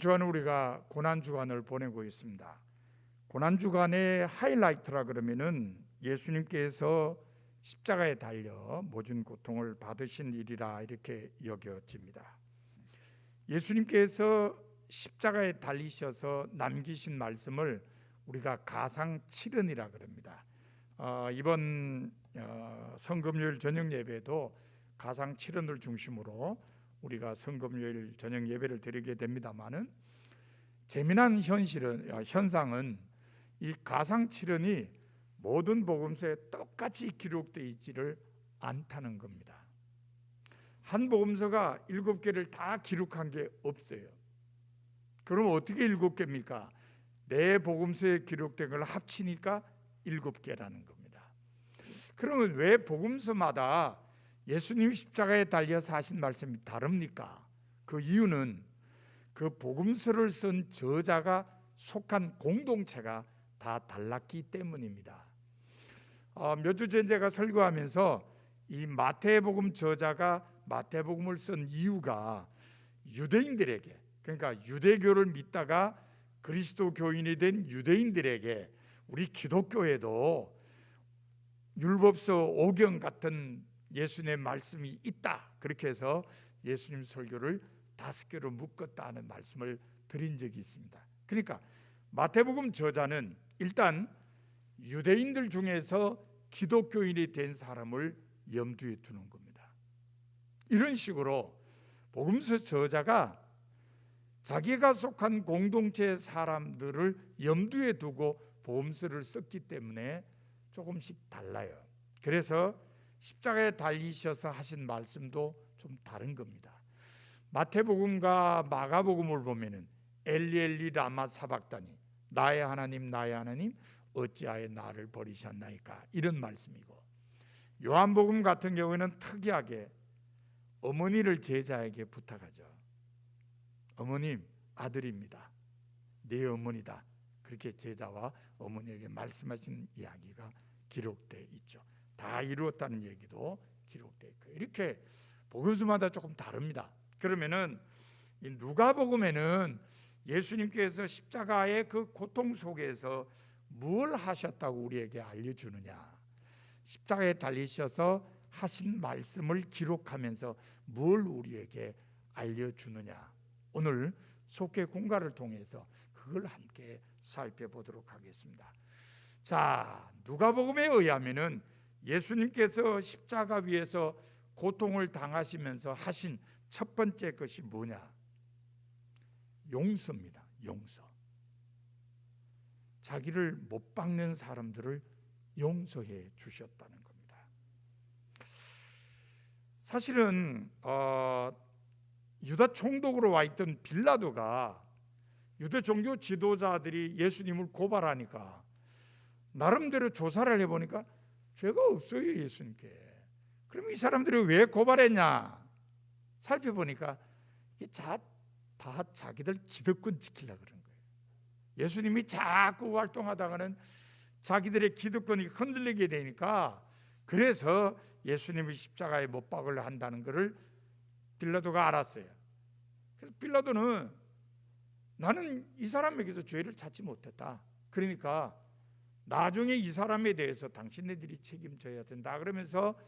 주간은 우리가 고난주간을 보내고 있습니다. 고난주간의 하이라이트라 그러면은 예수님께서 십자가에 달려 모든 고통을 받으신 일이라 이렇게 여겨집니다. 예수님께서 십자가에 달리셔서 남기신 말씀을 우리가 가상칠언이라 그럽니다. 이번 성금요일 저녁 예배도 가상칠언을 중심으로 우리가 성금요일 저녁 예배를 드리게 됩니다만은 재미난 현상은 이 가상칠언이 모든 복음서에 똑같이 기록되어 있지를 않다는 겁니다. 한 복음서가 7개를 다 기록한 게 없어요. 그럼 어떻게 7개입니까? 네 복음서에 기록된 걸 합치니까 7개라는 겁니다. 그러면 왜 복음서마다 예수님 십자가에 달려서 하신 말씀이 다릅니까? 그 이유는 그 복음서를 쓴 저자가 속한 공동체가 다 달랐기 때문입니다. 몇 주 전에 제가 설교하면서 이 마태복음 저자가 마태복음을 쓴 이유가 유대인들에게, 그러니까 유대교를 믿다가 그리스도 교인이 된 유대인들에게 우리 기독교에도 율법서 5경 같은 예수님의 말씀이 있다, 그렇게 해서 예수님 설교를 5개로 묶었다는 말씀을 드린 적이 있습니다. 그러니까 마태복음 저자는 일단 유대인들 중에서 기독교인이 된 사람을 염두에 두는 겁니다. 이런 식으로 복음서 저자가 자기가 속한 공동체의 사람들을 염두에 두고 복음서를 썼기 때문에 조금씩 달라요. 그래서 십자가에 달리셔서 하신 말씀도 좀 다른 겁니다. 마태복음과 마가복음을 보면은 엘리 라마 사박다니, 나의 하나님 어찌하여 나를 버리셨나이까, 이런 말씀이고, 요한복음 같은 경우에는 특이하게 어머니를 제자에게 부탁하죠. 어머님, 아들입니다. 내 어머니다. 그렇게 제자와 어머니에게 말씀하신 이야기가 기록되어 있죠. 다 이루었다는 얘기도 기록되어 있고, 이렇게 복음서마다 조금 다릅니다. 그러면은 이 누가복음에는 예수님께서 십자가의 그 고통 속에서 뭘 하셨다고 우리에게 알려주느냐, 십자가에 달리셔서 하신 말씀을 기록하면서 뭘 우리에게 알려주느냐, 오늘 속죄 공가를 통해서 그걸 함께 살펴보도록 하겠습니다. 자, 누가복음에 의하면은 예수님께서 십자가 위에서 고통을 당하시면서 하신 첫 번째 것이 뭐냐? 용서입니다. 용서. 자기를 못 박는 사람들을 용서해 주셨다는 겁니다. 사실은 유다 총독으로 와 있던 빌라도가 유대 종교 지도자들이 예수님을 고발하니까 나름대로 조사를 해보니까 죄가 없어요, 예수님께. 그럼 이 사람들이 왜 고발했냐 살펴보니까 다 자기들 기득권 지키려고 그런 거예요. 예수님이 자꾸 활동하다가는 자기들의 기득권이 흔들리게 되니까, 그래서 예수님이 십자가에 못 박으려 한다는 것을 빌라도가 알았어요. 그래서 빌라도는 나는 이 사람에게서 죄를 찾지 못했다, 그러니까 나중에 이 사람에 대해서 당신네들이 책임져야 된다 그러면서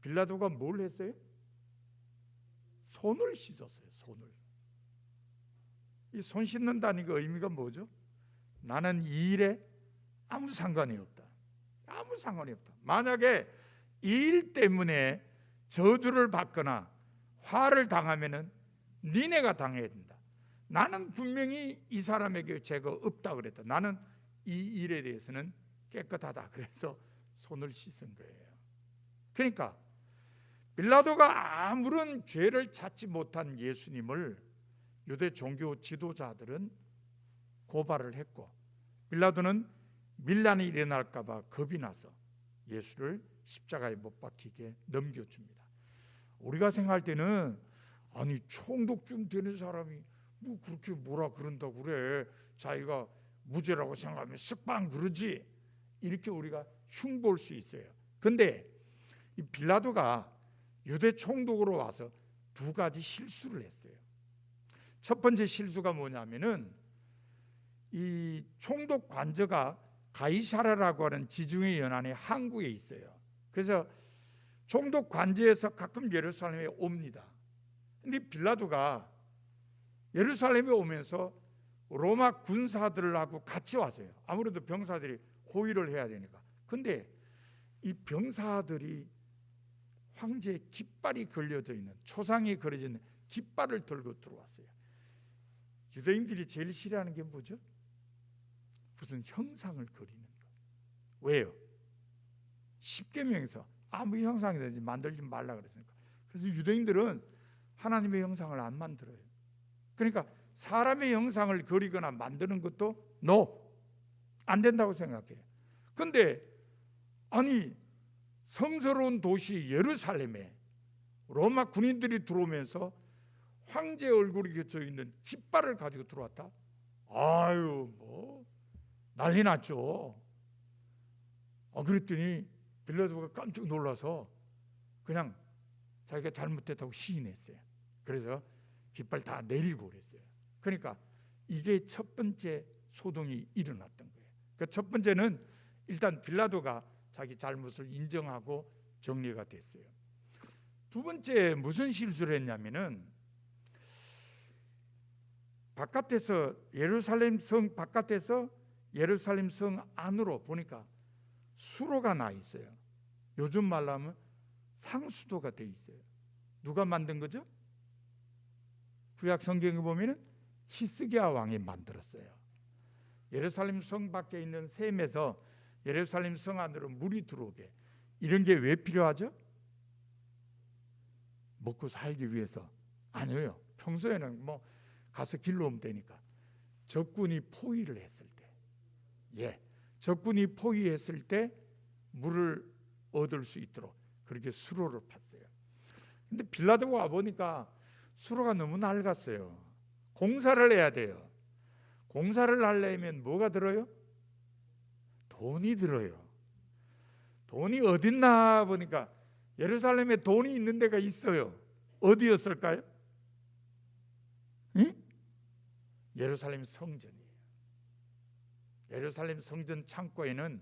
빌라도가 뭘 했어요? 손을 씻었어요. 이 손 씻는다는 그 의미가 뭐죠? 나는 이 일에 아무 상관이 없다. 만약에 이 일 때문에 저주를 받거나 화를 당하면은 니네가 당해야 된다. 나는 분명히 이 사람에게 죄가 없다 그랬다. 나는 이 일에 대해서는 깨끗하다. 그래서 손을 씻은 거예요. 그러니까 빌라도가 아무런 죄를 찾지 못한 예수님을 유대 종교 지도자들은 고발을 했고, 빌라도는 밀란이 일어날까 봐 겁이 나서 예수를 십자가에 못 박히게 넘겨줍니다. 우리가 생각할 때는 아니 총독쯤 되는 사람이 뭐 그렇게 뭐라 그런다고 그래, 자기가 무죄라고 생각하면 쓱방 그러지, 이렇게 우리가 흉볼 수 있어요. 근데 이 빌라도가 유대 총독으로 와서 두 가지 실수를 했어요. 첫 번째 실수가 뭐냐면은 이 총독 관저가 가이사라라고 하는 지중해 연안의 항구에 있어요. 그래서 총독 관저에서 가끔 예루살렘에 옵니다. 근데 빌라도가 예루살렘에 오면서 로마 군사들하고 같이 왔어요. 아무래도 병사들이 호위를 해야 되니까. 근데 이 병사들이 황제의 깃발이 걸려져 있는, 초상이 걸려져 있는 깃발을 들고 들어왔어요. 유대인들이 제일 싫어하는 게 뭐죠? 무슨 형상을 그리는 거. 왜요? 십계명에서 아무 형상이든지 만들지 말라 그랬으니까. 그래서 유대인들은 하나님의 형상을 안 만들어요. 그러니까 사람의 형상을 그리거나 만드는 것도 안 된다고 생각해요. 근데 아니 성스러운 도시 예루살렘에 로마 군인들이 들어오면서 황제 얼굴이 겹쳐 있는 깃발을 가지고 들어왔다? 아유 뭐 난리 났죠. 그랬더니 빌라도가 깜짝 놀라서 그냥 자기가 잘못했다고 시인했어요. 그래서 깃발 다 내리고 그랬어요. 그러니까 이게 첫 번째 소동이 일어났던 거예요. 그 첫 번째는 일단 빌라도가 자기 잘못을 인정하고 정리가 됐어요. 두 번째 무슨 실수를 했냐면은 바깥에서 예루살렘 성 바깥에서 예루살렘 성 안으로 보니까 수로가 나 있어요. 요즘 말로 하면 상수도가 돼 있어요. 누가 만든 거죠? 구약 성경에 보면은 히스기야 왕이 만들었어요. 예루살렘 성 밖에 있는 샘에서 예루살렘 성 안으로 물이 들어오게. 이런 게 왜 필요하죠? 먹고 살기 위해서. 아니에요. 평소에는 뭐 가서 길로 오면 되니까. 적군이 포위를 했을 때, 적군이 포위했을 때 물을 얻을 수 있도록 그렇게 수로를 팠어요. 근데 빌라도가 와 보니까 수로가 너무 낡았어요. 공사를 해야 돼요. 공사를 하려면 뭐가 들어요? 돈이 들어요. 돈이 어딨나 보니까 예루살렘에 돈이 있는 데가 있어요. 어디였을까요? 응? 예루살렘 성전이에요. 예루살렘 성전 창고에는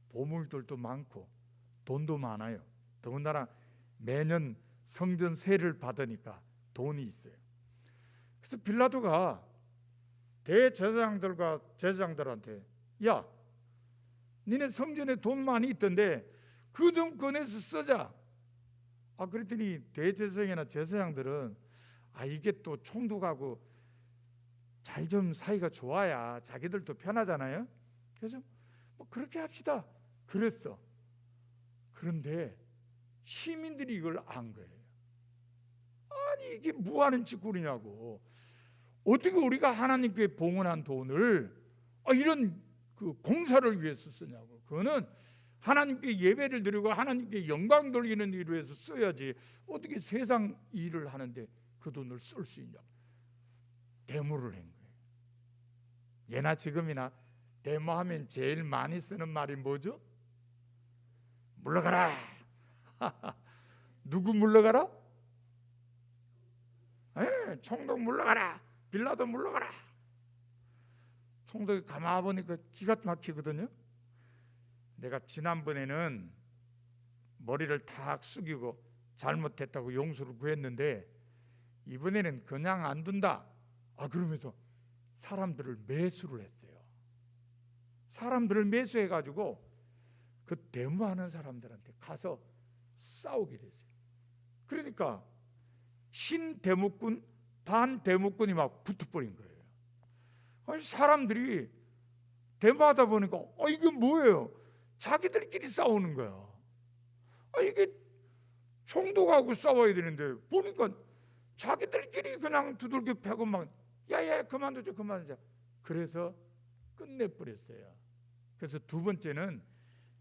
보물들도 많고 돈도 많아요. 더군다나 매년 성전 세를 받으니까 돈이 있어요. 그래서 빌라도가 대제사장들과 제사장들한테 야, 니네 성전에 돈 많이 있던데 그 좀 꺼내서 쓰자. 그랬더니 대제사장이나 제사장들은 이게 또 총독하고 잘 좀 사이가 좋아야 자기들도 편하잖아요. 그래서 뭐 그렇게 합시다. 그랬어. 그런데 시민들이 이걸 안 거예요. 아니 이게 뭐 하는 짓거리냐고. 어떻게 우리가 하나님께 봉헌한 돈을 이런 그 공사를 위해서 쓰냐고. 그거는 하나님께 예배를 드리고 하나님께 영광 돌리는 일을 위해서 써야지. 어떻게 세상 일을 하는데 그 돈을 쓸 수 있냐고. 데모를 한 거예요. 예나 지금이나 데모하면 제일 많이 쓰는 말이 뭐죠? 물러가라. 누구 물러가라? 총독 물러가라. 빌라도 물러가라. 총독이 가만 보니까 기가 막히거든요. 내가 지난번에는 머리를 탁 숙이고 잘못했다고 용서를 구했는데 이번에는 그냥 안 둔다. 그러면서 사람들을 매수를 했어요. 사람들을 매수해가지고 그 데모하는 사람들한테 가서 싸우게 됐어요. 그러니까 친데모꾼 반데모꾼이 막 붙어버린 거예요. 사람들이 데모하다 보니까 이게 뭐예요? 자기들끼리 싸우는 거야. 이게 총독하고 싸워야 되는데 보니까 자기들끼리 그냥 두들겨 패고 막 야야 그만두자. 그래서 끝내버렸어요. 그래서 두 번째는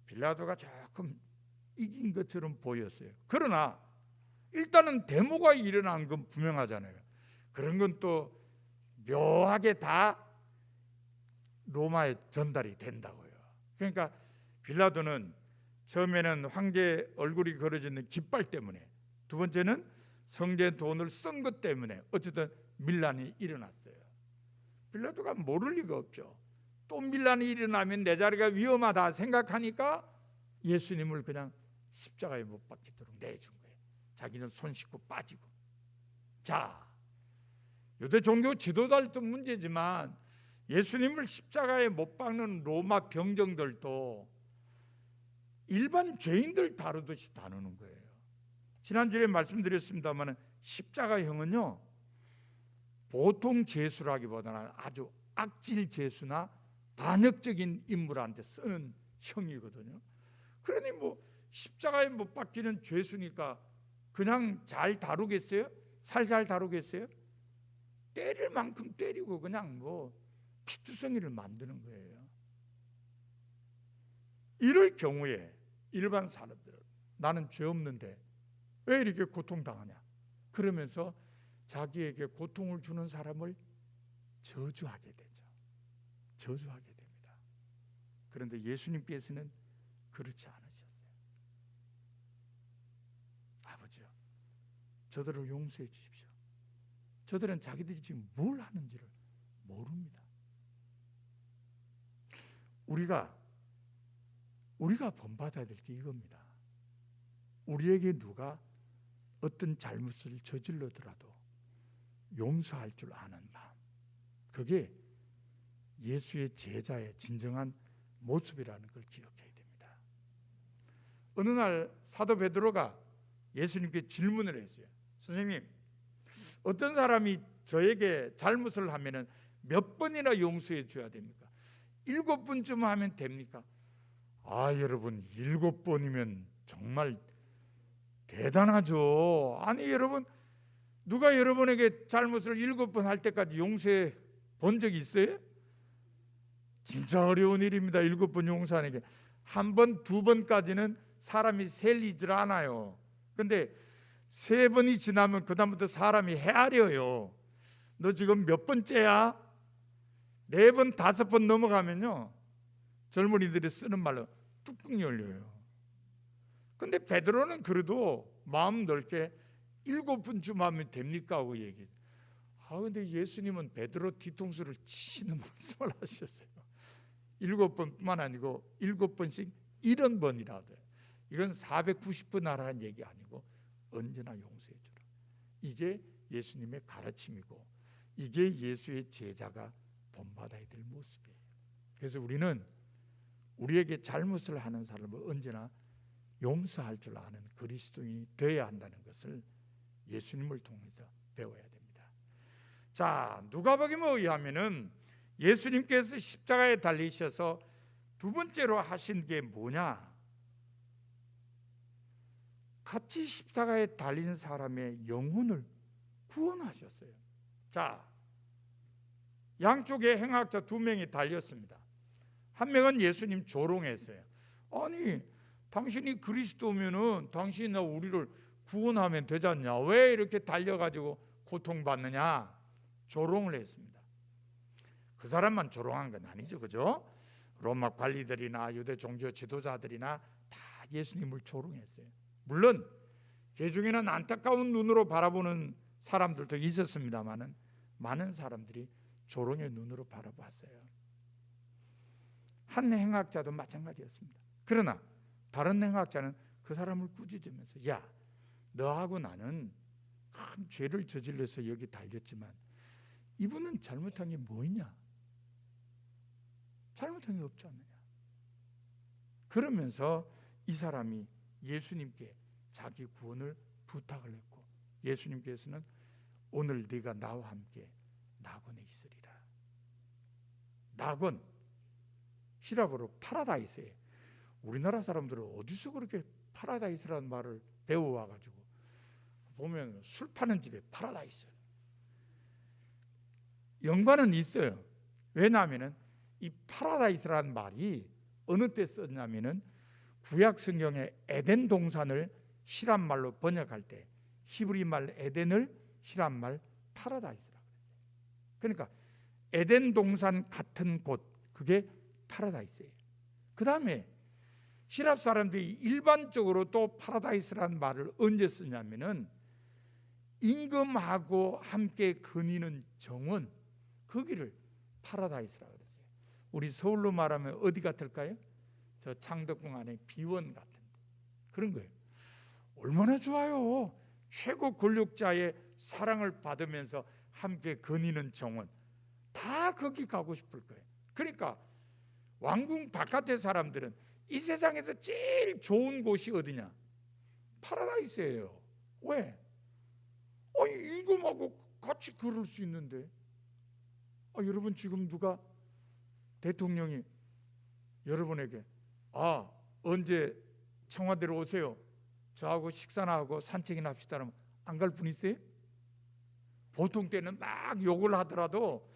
빌라도가 조금 이긴 것처럼 보였어요. 그러나 일단은 데모가 일어난 건 분명하잖아요. 그런 건 또 묘하게 다 로마에 전달이 된다고요. 그러니까 빌라도는 처음에는 황제 얼굴이 그려져 있는 깃발 때문에, 두 번째는 성전 돈을 쓴 것 때문에 어쨌든 밀란이 일어났어요. 빌라도가 모를 리가 없죠. 또 밀란이 일어나면 내 자리가 위험하다 생각하니까 예수님을 그냥 십자가에 못 박히도록 내준 거예요. 자기는 손 씻고 빠지고. 자, 유대 종교 지도자들도 문제지만 예수님을 십자가에 못 박는 로마 병정들도 일반 죄인들 다루듯이 다루는 거예요. 지난주에 말씀드렸습니다만 십자가형은요, 보통 죄수라기보다는 아주 악질 죄수나 반역적인 인물한테 쓰는 형이거든요. 그러니 뭐 십자가에 못 박히는 죄수니까 그냥 잘 다루겠어요? 살살 다루겠어요? 때릴 만큼 때리고 그냥 뭐 피투성이를 만드는 거예요. 이럴 경우에 일반 사람들은 나는 죄 없는데 왜 이렇게 고통당하냐? 그러면서 자기에게 고통을 주는 사람을 저주하게 되죠. 저주하게 됩니다. 그런데 예수님께서는 그렇지 않으셨어요. 아버지요, 저들을 용서해 주십시오. 저들은 자기들이 지금 뭘 하는지를 모릅니다. 우리가 본받아야 될 게 이겁니다. 우리에게 누가 어떤 잘못을 저질러더라도 용서할 줄 아는 마음, 그게 예수의 제자의 진정한 모습이라는 걸 기억해야 됩니다. 어느 날 사도 베드로가 예수님께 질문을 했어요. 선생님, 어떤 사람이 저에게 잘못을 하면은 몇 번이나 용서해 줘야 됩니까? 7번쯤 하면 됩니까? 아, 여러분, 7번이면 정말 대단하죠. 아니, 여러분, 누가 여러분에게 잘못을 7번 할 때까지 용서해 본 적이 있어요? 진짜 어려운 일입니다. 7번 용서하는 게. 1번, 2번까지는 사람이 셀리질 않아요. 근데 3번이 지나면 그 다음부터 사람이 헤아려요. 너 지금 몇 번째야? 4번, 5번 넘어가면요, 젊은이들이 쓰는 말로 뚝뚝 열려요. 근데 베드로는 그래도 마음 넓게 7번쯤 하면 됩니까? 하고 얘기해요. 근데 예수님은 베드로 뒤통수를 치시는 말씀을 하셨어요. 7번뿐만 아니고 7번씩 70번이라도. 이건 490번 하라는 얘기 아니고 언제나 용서해 주라. 이게 예수님의 가르침이고 이게 예수의 제자가 본받아야 될 모습이에요. 그래서 우리는 우리에게 잘못을 하는 사람을 언제나 용서할 줄 아는 그리스도인이 되어야 한다는 것을 예수님을 통해서 배워야 됩니다. 자, 누가복음에 의하면은 예수님께서 십자가에 달리셔서 두 번째로 하신 게 뭐냐? 같이 십자가에 달린 사람의 영혼을 구원하셨어요. 자, 양쪽에 행악자 2명이 달렸습니다. 한 명은 예수님 조롱했어요. 아니, 당신이 그리스도면은 당신이나 우리를 구원하면 되지 않냐? 왜 이렇게 달려가지고 고통받느냐? 조롱을 했습니다. 그 사람만 조롱한 건 아니죠, 그죠? 로마 관리들이나 유대 종교 지도자들이나 다 예수님을 조롱했어요. 물론 그 중에는 안타까운 눈으로 바라보는 사람들도 있었습니다만은 많은 사람들이 조롱의 눈으로 바라봤어요. 한 행악자도 마찬가지였습니다. 그러나 다른 행악자는 그 사람을 꾸짖으면서, 야, 너하고 나는 큰 죄를 저질러서 여기 달렸지만 이분은 잘못한 게 뭐 있냐? 잘못한 게 없지 않느냐? 그러면서 이 사람이 예수님께 자기 구원을 부탁을 했고, 예수님께서는 오늘 네가 나와 함께 낙원에 있으리라. 낙원, 히라보로 파라다이스예요. 우리나라 사람들은 어디서 그렇게 파라다이스라는 말을 배워와가지고 보면 술 파는 집에 파라다이스. 연관은 있어요. 왜냐하면 이 파라다이스라는 말이 어느 때 썼냐면은 구약 성경의 에덴 동산을 히람 말로 번역할 때 히브리 말 에덴을 히람 말 파라다이스라고 그랬어요. 그러니까 에덴 동산 같은 곳, 그게 파라다이스예요. 그 다음에 히랍 사람들이 일반적으로 또 파라다이스라는 말을 언제 쓰냐면은 임금하고 함께 거니는 정원, 거기를 파라다이스라고 그랬어요. 우리 서울로 말하면 어디 같을까요? 저 창덕궁 안에 비원 같은 그런 거예요. 얼마나 좋아요. 최고 권력자의 사랑을 받으면서 함께 거니는 정원, 다 거기 가고 싶을 거예요. 그러니까 왕궁 바깥의 사람들은 이 세상에서 제일 좋은 곳이 어디냐? 파라다이스예요. 왜? 임금하고 같이 걸을 수 있는데. 여러분, 지금 누가 대통령이 여러분에게 언제 청와대로 오세요, 저하고 식사나 하고 산책이나 합시다 하면 안 갈 분 있어요? 보통 때는 막 욕을 하더라도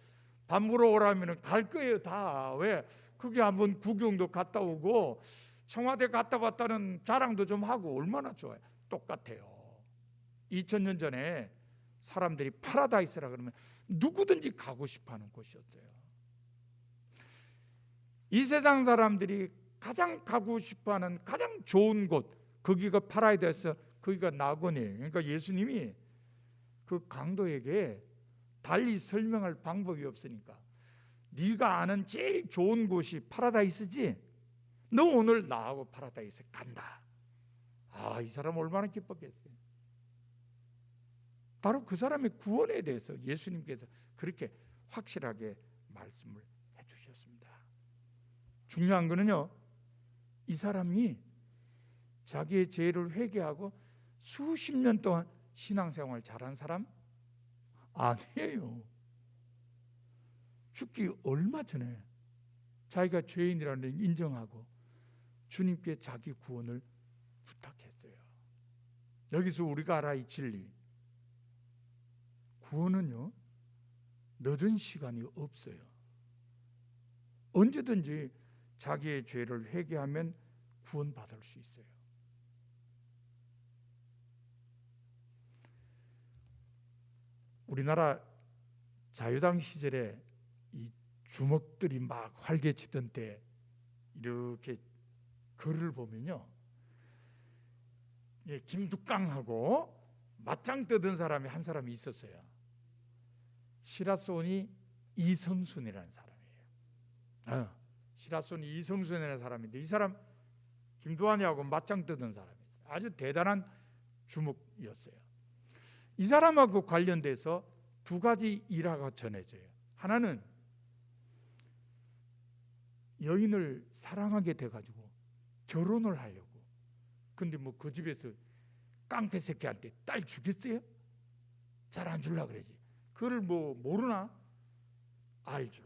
밥 먹으러 오라면 갈 거예요. 다. 왜? 그게 한번 구경도 갔다 오고 청와대 갔다 왔다는 자랑도 좀 하고 얼마나 좋아요. 똑같아요. 2000년 전에 사람들이 파라다이스라 그러면 누구든지 가고 싶어하는 곳이었어요. 이 세상 사람들이 가장 가고 싶어하는 가장 좋은 곳, 거기가 파라다이스, 거기가 낙원이에요. 그러니까 예수님이 그 강도에게 달리 설명할 방법이 없으니까 네가 아는 제일 좋은 곳이 파라다이스지? 너 오늘 나하고 파라다이스 간다. 이 사람 얼마나 기뻤겠어요. 바로 그 사람의 구원에 대해서 예수님께서 그렇게 확실하게 말씀을 해주셨습니다. 중요한 거는요, 이 사람이 자기의 죄를 회개하고 수십 년 동안 신앙생활 잘한 사람 아니에요. 죽기 얼마 전에 자기가 죄인이라는 걸 인정하고 주님께 자기 구원을 부탁했어요. 여기서 우리가 알아야 이 진리, 구원은요 늦은 시간이 없어요. 언제든지 자기의 죄를 회개하면 구원받을 수 있어요. 우리나라 자유당 시절에 이 주먹들이 막 활개치던 때 이렇게 글을 보면요, 김두깡하고 맞짱 뜨던 사람이 한 사람이 있었어요. 시라소니 이성순이라는 사람이에요. 시라소니 이성순이라는 사람인데 이 사람 김두한이하고 맞짱 뜨던 사람이에요. 아주 대단한 주먹이었어요. 이 사람하고 관련돼서 두 가지 일화가 전해져요. 하나는 여인을 사랑하게 돼가지고 결혼을 하려고, 근데 뭐 그 집에서 깡패 새끼한테 딸 주겠어요? 잘 안 주려고 그러지. 그걸 뭐 모르나? 알죠.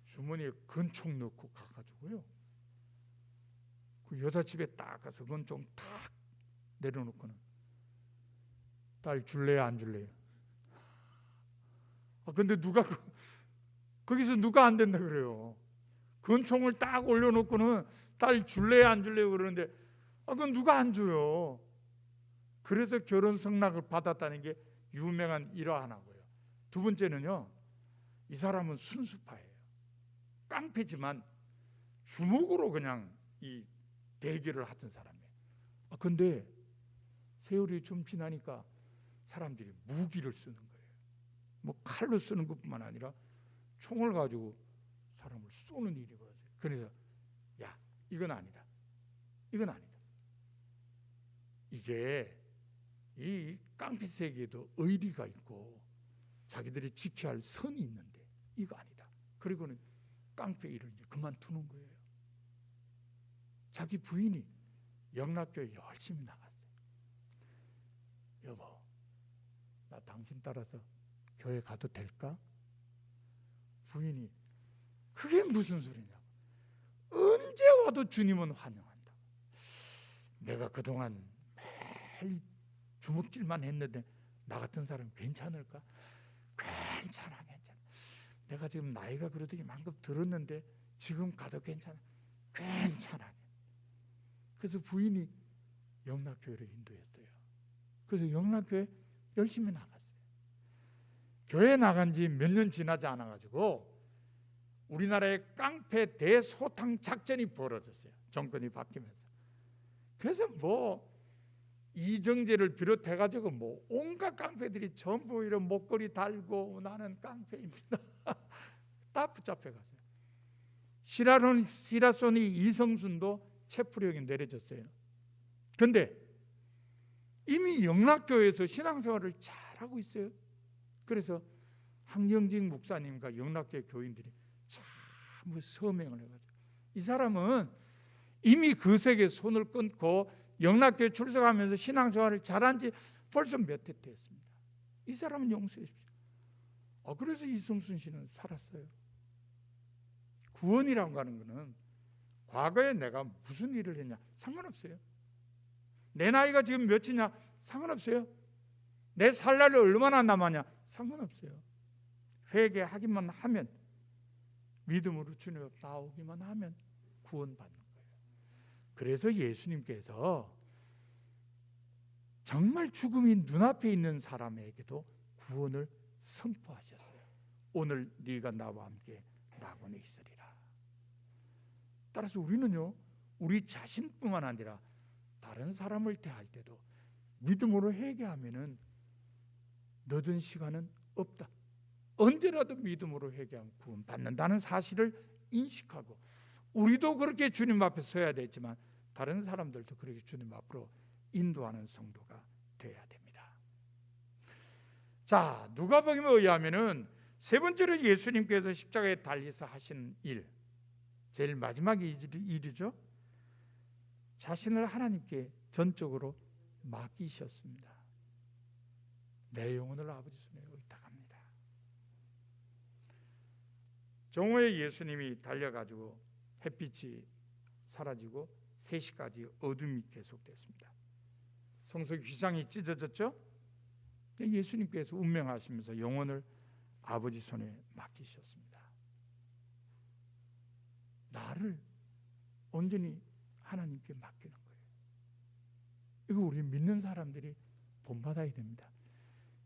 주머니에 건총 넣고 가가지고요, 그 여자 집에 딱 가서 건총 탁 내려놓고는 딸 줄래요, 안 줄래요? 근데 누가 거기서 누가 안 된다 그래요? 건총을 딱 올려놓고는 딸 줄래요, 안 줄래요? 그러는데 그건 누가 안 줘요? 그래서 결혼 성낙을 받았다는 게 유명한 일화 하나고요. 두 번째는요, 이 사람은 순수파예요. 깡패지만 주먹으로 그냥 이 대결을 하던 사람이에요. 근데 세월이 좀 지나니까 사람들이 무기를 쓰는 거예요. 뭐 칼로 쓰는 것뿐만 아니라 총을 가지고 사람을 쏘는 일이 벌어져요. 그래서 이건 아니다, 이건 아니다. 이게 이 깡패 세계에도 의리가 있고 자기들이 지켜야 할 선이 있는데 이거 아니다. 그리고는 깡패 일을 그만두는 거예요. 자기 부인이 영락교회 열심히 나갔어요. 여보, 나 당신 따라서 교회 가도 될까? 부인이 그게 무슨 소리냐고. 언제 와도 주님은 환영한다. 내가 그동안 매일 주먹질만 했는데 나 같은 사람 괜찮을까? 괜찮아. 내가 지금 나이가 그래도 이만큼 들었는데 지금 가도 괜찮아. 그래서 부인이 영락교회로 인도했어요. 그래서 영락교회 열심히 나갔어요. 교회 나간 지 몇 년 지나지 않아가지고 우리나라의 깡패 대소탕 작전이 벌어졌어요. 정권이 바뀌면서. 그래서 뭐 이정재를 비롯해 가지고 뭐 온갖 깡패들이 전부 이런 목걸이 달고 나는 깡패입니다. 다 붙잡혀 갔어요. 시라손이 이성순도 체포령이 내려졌어요. 그런데 이미 영락교회에서 신앙생활을 잘하고 있어요. 그래서 한경직 목사님과 영락교회 교인들이 참 서명을 해가지고 이 사람은 이미 그 세계에 손을 끊고 영락교회 출석하면서 신앙생활을 잘한 지 벌써 몇 해 됐습니다. 이 사람은 용서해 주십시오. 그래서 이성순 씨는 살았어요. 구원이라고 하는 것은 과거에 내가 무슨 일을 했냐 상관없어요. 내 나이가 지금 몇이냐 상관없어요. 내 살 날이 얼마나 남았냐 상관없어요. 회개하기만 하면, 믿음으로 주님 앞에 나오기만 하면 구원받는 거예요. 그래서 예수님께서 정말 죽음이 눈앞에 있는 사람에게도 구원을 선포하셨어요. 오늘 네가 나와 함께 낙원에 있으리라. 따라서 우리는요, 우리 자신뿐만 아니라 다른 사람을 대할 때도 믿음으로 회개하면은 늦은 시간은 없다. 언제라도 믿음으로 회개하면 구원받는다는 사실을 인식하고, 우리도 그렇게 주님 앞에 서야 되지만 다른 사람들도 그렇게 주님 앞으로 인도하는 성도가 되어야 됩니다. 자, 누가복음에 의하면은 세 번째로 예수님께서 십자가에 달리서 하신 일, 제일 마지막 일이죠. 자신을 하나님께 전적으로 맡기셨습니다. 내 영혼을 아버지 손에 의탁합니다. 정오에 예수님이 달려가지고 햇빛이 사라지고 3시까지 어둠이 계속됐습니다. 성석 휘장이 찢어졌죠. 예수님께서 운명하시면서 영혼을 아버지 손에 맡기셨습니다. 나를 온전히 하나님께 맡기는 거예요. 이거 우리 믿는 사람들이 본받아야 됩니다.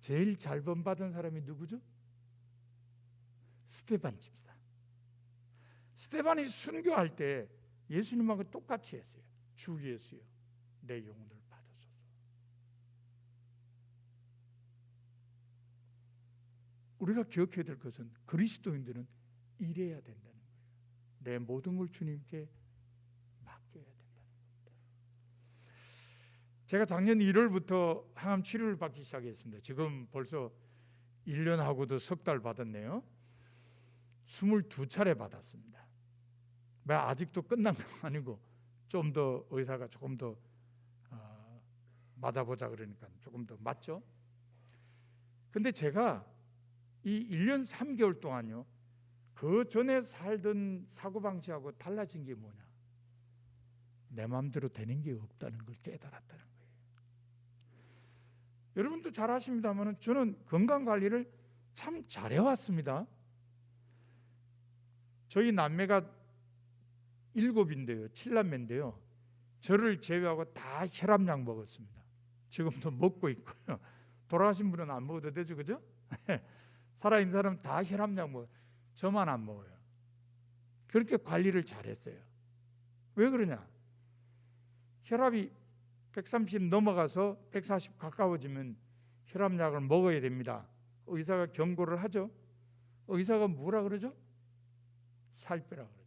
제일 잘 본받은 사람이 누구죠? 스데반 집사. 스데반이 순교할 때 예수님하고 똑같이 했어요. 주 예수여, 내 영혼을 받으소서. 우리가 기억해야 될 것은 그리스도인들은 이래야 된다는 거예요. 내 모든 걸 주님께 맡겨야 된다는 겁니다. 제가 작년 1월부터 항암 치료를 받기 시작했습니다. 지금 벌써 1년하고도 석 달 받았네요. 22차례 받았습니다. 아직도 끝난 건 아니고 좀 더 의사가 조금 더 맞아보자 그러니까 조금 더 맞죠. 근데 제가 이 1년 3개월 동안요, 그 전에 살던 사고방식하고 달라진 게 뭐냐, 내 마음대로 되는 게 없다는 걸 깨달았다는 거예요. 여러분도 잘 아십니다만 저는 건강관리를 참 잘해왔습니다. 저희 남매가 7인데요, 7남매인데요, 저를 제외하고 다 혈압약 먹었습니다. 지금도 먹고 있고요. 돌아가신 분은 안 먹어도 되죠, 그죠? 살아있는 사람은 다 혈압약 먹어요. 저만 안 먹어요. 그렇게 관리를 잘했어요. 왜 그러냐? 혈압이 130 넘어가서 140 가까워지면 혈압약을 먹어야 됩니다. 의사가 경고를 하죠. 의사가 뭐라 그러죠? 살 빼라 그러죠.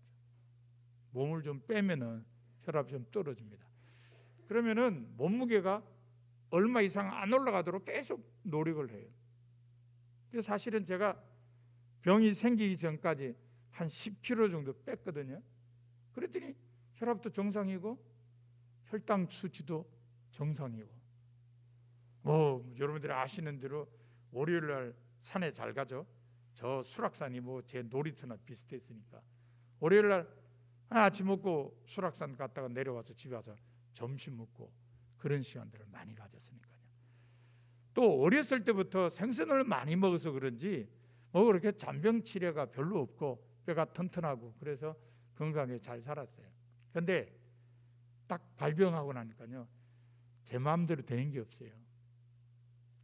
몸을 좀 빼면은 혈압이 좀 떨어집니다. 그러면은 몸무게가 얼마 이상 안 올라가도록 계속 노력을 해요. 그래서 사실은 제가 병이 생기기 전까지 한 10kg 정도 뺐거든요. 그랬더니 혈압도 정상이고 혈당 수치도 정상이고, 여러분들이 아시는 대로 월요일 날 산에 잘 가죠. 저 수락산이 제 놀이터나 비슷했으니까 월요일 날 아침 먹고 수락산 갔다가 내려와서 집에 와서 점심 먹고 그런 시간들을 많이 가졌으니까요. 또 어렸을 때부터 생선을 많이 먹어서 그런지 그렇게 잔병 치레가 별로 없고 뼈가 튼튼하고 그래서 건강하게 잘 살았어요. 그런데 딱 발병하고 나니까요, 제 마음대로 되는 게 없어요.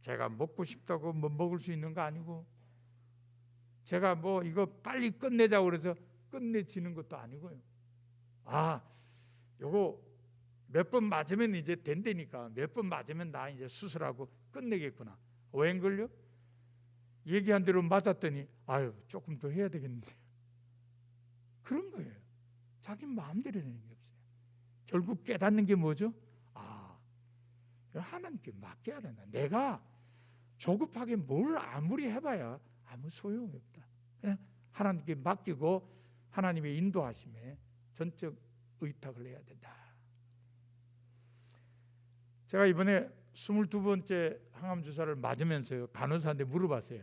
제가 먹고 싶다고 먹을 수 있는 거 아니고, 제가 이거 빨리 끝내자고 그래서 끝내지는 것도 아니고요. 요거 몇 번 맞으면 이제 된다니까. 몇 번 맞으면 나 이제 수술하고 끝내겠구나. 웬걸요? 얘기한 대로 맞았더니 아유 조금 더 해야 되겠는데. 그런 거예요. 자기 마음대로 되는 게 없어요. 결국 깨닫는 게 뭐죠? 아, 하나님께 맡겨야 된다. 내가 조급하게 뭘 아무리 해봐야 아무 소용이 없다. 그냥 하나님께 맡기고 하나님의 인도하심에 전적 의탁을 해야 된다. 제가 이번에 22번째 항암 주사를 맞으면서요, 간호사한테 물어봤어요.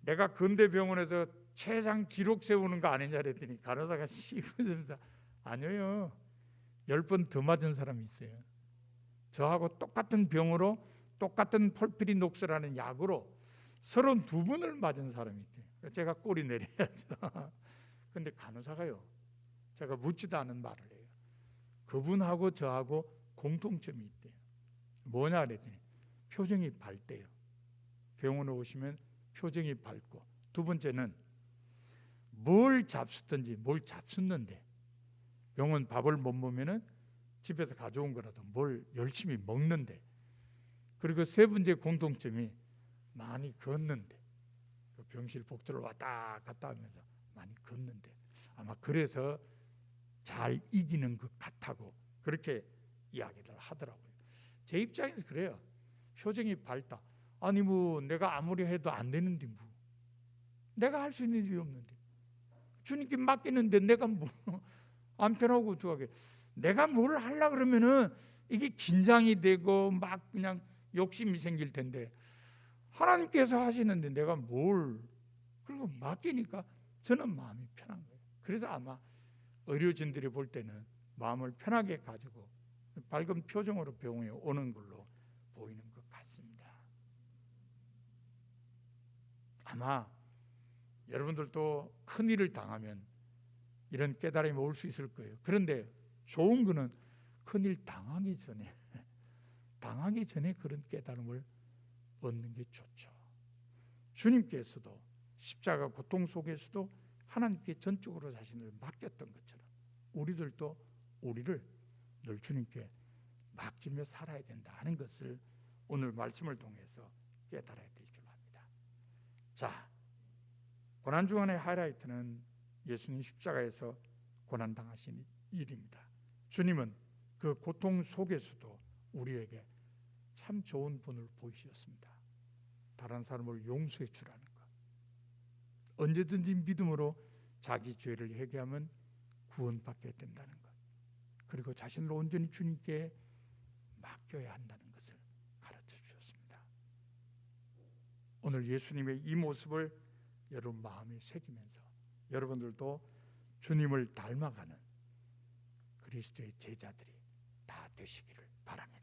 내가 근대병원에서 최장 기록 세우는 거 아니냐 그랬더니 간호사가 시구면서 아니요, 10번 더 맞은 사람이 있어요. 저하고 똑같은 병으로 똑같은 폴피리녹스라는 약으로 32번을 맞은 사람이 있대요. 제가 꼬리 내려야죠. 근데 간호사가요, 제가 묻지도 않은 말을 해요. 그분하고 저하고 공통점이 있대요. 뭐냐 그랬더니 표정이 밝대요. 병원에 오시면 표정이 밝고, 두 번째는 뭘 잡수든지 뭘 잡수는데, 병원 밥을 못 먹으면 집에서 가져온 거라도 뭘 열심히 먹는데, 그리고 세 번째 공통점이 많이 걷는데, 그 병실 복도를 왔다 갔다 하면서 많이 걷는데, 아마 그래서 잘 이기는 것 같다고 그렇게 이야기를 하더라고요. 제 입장에서 그래요. 표정이 밝다. 아니 뭐 내가 아무리 해도 안 되는데 뭐 내가 할 수 있는 일이 없는데 주님께 맡기는데 내가 뭐 안 편하고 어떡하게. 내가 뭘 하려고 그러면은 이게 긴장이 되고 막 그냥 욕심이 생길 텐데 하나님께서 하시는데 내가 뭘, 그리고 맡기니까 저는 마음이 편한 거예요. 그래서 아마 의료진들이 볼 때는 마음을 편하게 가지고 밝은 표정으로 병원에 오는 걸로 보이는 것 같습니다. 아마 여러분들도 큰일을 당하면 이런 깨달음이 올 수 있을 거예요. 그런데 좋은 거는 큰일 당하기 전에 그런 깨달음을 얻는 게 좋죠. 주님께서도 십자가 고통 속에서도 하나님께 전적으로 자신을 맡겼던 것처럼 우리들도 우리를 늘 주님께 맡기며 살아야 된다는 것을 오늘 말씀을 통해서 깨달아야 될 줄 압니다. 자, 고난주간의 하이라이트는 예수님 십자가에서 고난당하신 일입니다. 주님은 그 고통 속에서도 우리에게 참 좋은 분을 보이셨습니다. 다른 사람을 용서해 주라는 것, 언제든지 믿음으로 자기 죄를 회개하면 구원받게 된다는 것, 그리고 자신을 온전히 주님께 맡겨야 한다는 것을 가르쳐 주셨습니다. 오늘 예수님의 이 모습을 여러분 마음에 새기면서 여러분들도 주님을 닮아가는 그리스도의 제자들이 다 되시기를 바랍니다.